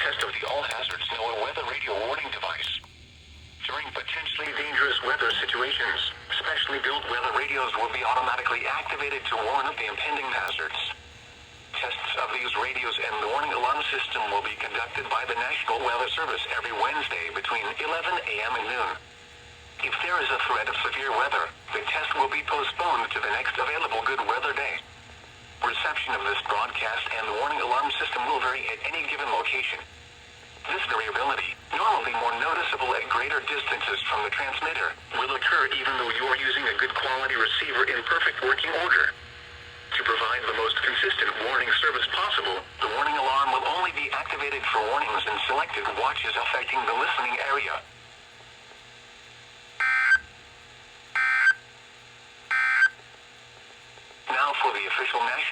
test of the All Hazards NOAA weather radio warning device. During potentially dangerous weather situations, specially built weather radios will be automatically activated to warn of the impending hazards. Tests of these radios and the warning alarm system will be conducted by the National Weather Service every Wednesday between 11 a.m. and noon. If there is a threat of severe weather, the test will be postponed to the next available good weather day. Reception of this broadcast and the warning alarm system will vary at any given location. This variability, normally more noticeable at greater distances from the transmitter, will occur even though you are using a good quality receiver in perfect working order. To provide the most consistent warning service possible, the warning alarm will only be activated for warnings in selected watches affecting the listening area. Now for the official national